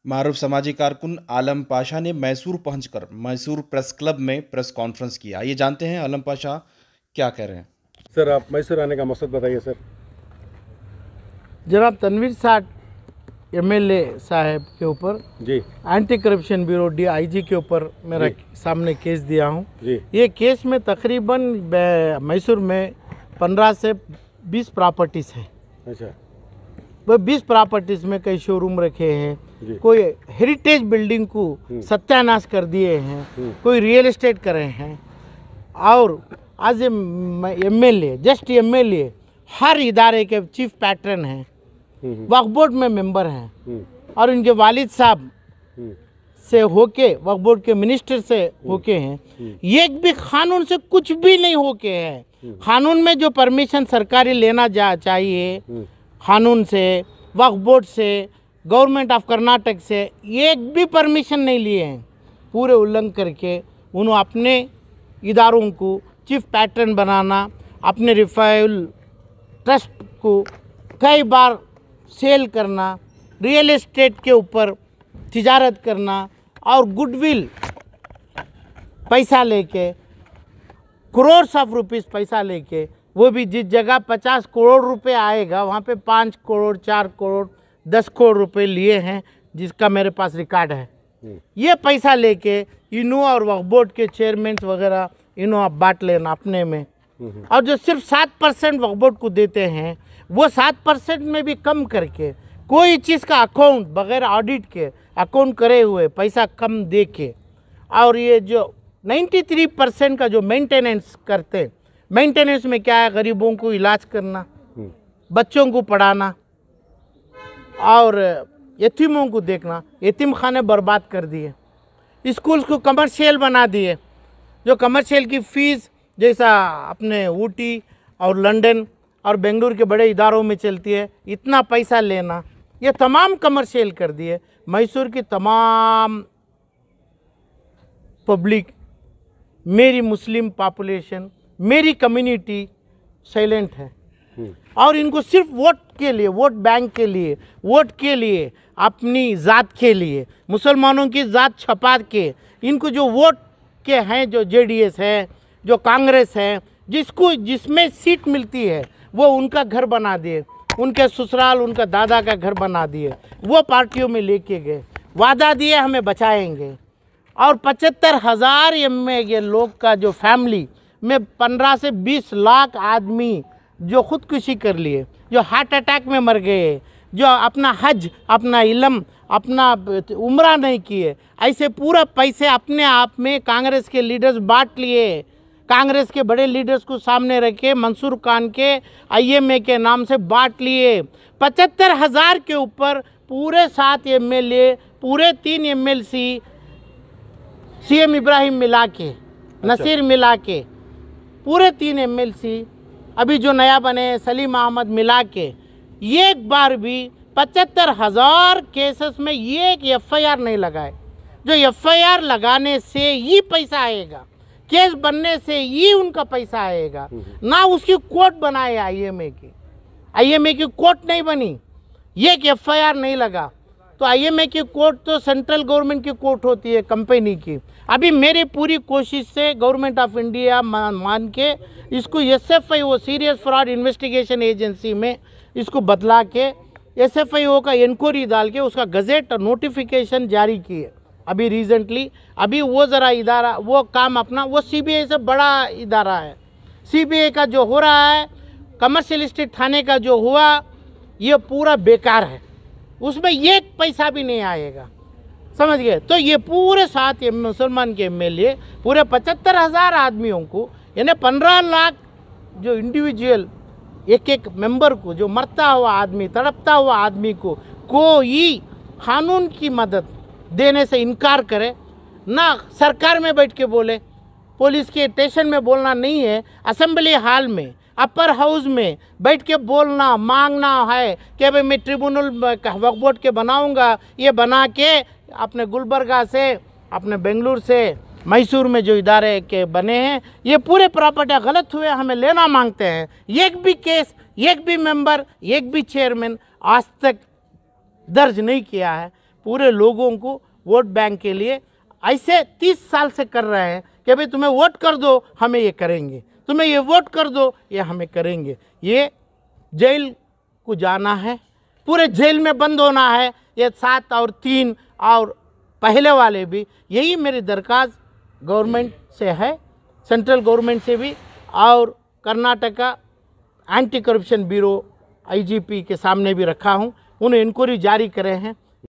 मारूफ समाजी कारकुन आलम पाशा ने मैसूर पहुंचकर मैसूर प्रेस क्लब में प्रेस कॉन्फ्रेंस किया। ये जानते हैं आलम पाशा क्या कह रहे हैं। सर, आप मैसूर आने का मकसद बताइए सर। जनाब तनवीर साठ एमएलए साहब के ऊपर जी एंटी करप्शन ब्यूरो DIG के ऊपर मेरा सामने केस दिया हूँ। ये केस में तकरीबन मैसूर में 15 से 20 प्रॉपर्टीज़ हैं। अच्छा, वो 20 प्रॉपर्टीज़ में कई शोरूम रखे हैं, कोई हेरिटेज बिल्डिंग को सत्यानाश कर दिए हैं, कोई रियल एस्टेट करे हैं। और आज MLA जस्ट MLA हर इदारे के चीफ पैटर्न हैं, वक्फ बोर्ड में मेंबर हैं और इनके वालिद साहब से होके वक्फ बोर्ड के मिनिस्टर से होके हैं। एक भी कानून से कुछ भी नहीं होके है। कानून में जो परमिशन सरकारी लेना चाहिए कानून से, वक्फ बोर्ड से, गवर्नमेंट ऑफ कर्नाटक से एक भी परमिशन नहीं लिए हैं। पूरे उल्लंघन करके उन्होंने अपने इदारों को चीफ पैटर्न बनाना, अपने रिफाइल ट्रस्ट को कई बार सेल करना, रियल एस्टेट के ऊपर तिजारत करना और गुडविल पैसा लेके करोड़ ऑफ रुपीस पैसा लेके, वो भी जिस जगह 50 करोड़ रुपए आएगा वहाँ पे 5 करोड़ 4 करोड़ 10 करोड़ रुपए लिए हैं, जिसका मेरे पास रिकॉर्ड है। ये पैसा लेके इन्हों और वक्फ बोर्ड के चेयरमैन वगैरह इन्हों आप बांट लेना अपने में। और जो सिर्फ 7% वक्फ बोर्ड को देते हैं, वो 7% में भी कम करके कोई चीज़ का अकाउंट बगैर ऑडिट के अकाउंट करे हुए पैसा कम दे के, और ये जो 93% का जो मेंटेनेंस करते, मेंटेनेंस में क्या है, गरीबों को इलाज करना, बच्चों को पढ़ाना और यतीमों को देखना। यतीम खाने बर्बाद कर दिए, स्कूल्स को कमर्शियल बना दिए। जो कमर्शियल की फ़ीस जैसा अपने ऊटी और लंदन और बेंगलुरु के बड़े इदारों में चलती है, इतना पैसा लेना, ये तमाम कमर्शियल कर दिए। मैसूर की तमाम पब्लिक, मेरी मुस्लिम पॉपुलेशन, मेरी कम्युनिटी साइलेंट है और इनको सिर्फ वोट के लिए, वोट बैंक के लिए, वोट के लिए, अपनी ज़ात के लिए, मुसलमानों की ज़ात छपा के इनको जो वोट के हैं, जो JDS है, जो कांग्रेस है, जिसमें सीट मिलती है वो उनका घर बना दिए, उनके ससुराल, उनका दादा का घर बना दिए, वो पार्टियों में लेके गए, वादा दिए हमें बचाएंगे। और 75,000 ये लोग का जो फैमिली में 15 से 20 लाख आदमी जो खुदकुशी कर लिए, जो हार्ट अटैक में मर गए, जो अपना हज, अपना इलम, अपना उम्रा नहीं किए, ऐसे पूरा पैसे अपने आप में कांग्रेस के लीडर्स बांट लिए। कांग्रेस के बड़े लीडर्स को सामने रखे मंसूर खान के IMA के नाम से बांट लिए। 75,000 के ऊपर पूरे 7 MLA, पूरे 3 MLC, CM इब्राहिम मिला के, नसीर मिला के, पूरे 3 MLC, अभी जो नया बने सलीम अहमद मिला के, एक बार भी 75,000 केसेस में एक FIR नहीं लगाए। जो FIR लगाने से ही पैसा आएगा, केस बनने से ही उनका पैसा आएगा, ना उसकी कोर्ट बनाए IMA की कोर्ट नहीं बनी, एक FIR नहीं लगा। तो IMA की कोर्ट तो सेंट्रल गवर्नमेंट की कोर्ट होती है, कंपनी की। अभी मेरी पूरी कोशिश से गवर्नमेंट ऑफ इंडिया मान के इसको SFIO serious fraud investigation agency में इसको बदला के SFIO का इंक्वायरी डाल के उसका गजेट नोटिफिकेशन जारी किए अभी रिसेंटली। अभी वो ज़रा इदारा, वो काम अपना, वो CBI से बड़ा इदारा है। CBI का जो हो रहा है, कमर्शियल स्टेट थाने का जो हुआ, ये पूरा बेकार है, उसमें एक पैसा भी नहीं आएगा, समझ गए। तो ये पूरे 7 मुसलमान के MLA पूरे 75,000 आदमियों को, यानी 15 लाख जो इंडिविजुअल एक मेंबर को, जो मरता हुआ आदमी, तड़पता हुआ आदमी को कोई कानून की मदद देने से इनकार करे, ना सरकार में बैठ के बोले, पुलिस के स्टेशन में बोलना नहीं है, असेंबली हॉल में, अपर हाउस में बैठ के बोलना, मांगना है कि भाई मैं ट्रिब्यूनल वक्फ बोर्ड के बनाऊंगा। ये बना के अपने गुलबर्गा से, अपने बेंगलुरु से, मैसूर में जो इदारे के बने हैं, ये पूरे प्रॉपर्टी गलत हुए, हमें लेना मांगते हैं। एक भी केस, एक भी मेंबर, एक भी चेयरमैन आज तक दर्ज नहीं किया है। पूरे लोगों को वोट बैंक के लिए ऐसे 30 साल से कर रहे हैं कि भाई तुम्हें वोट कर दो हमें ये करेंगे, तुम्हें ये वोट कर दो ये हमें करेंगे। ये जेल को जाना है, पूरे जेल में बंद होना है, ये 7 और 3 और पहले वाले भी। यही मेरी दरख्वास्त गवर्नमेंट से है, सेंट्रल गवर्नमेंट से भी, और Karnataka anti corruption bureau IGP के सामने भी रखा हूँ। उन्हें इंक्वायरी जारी करे हैं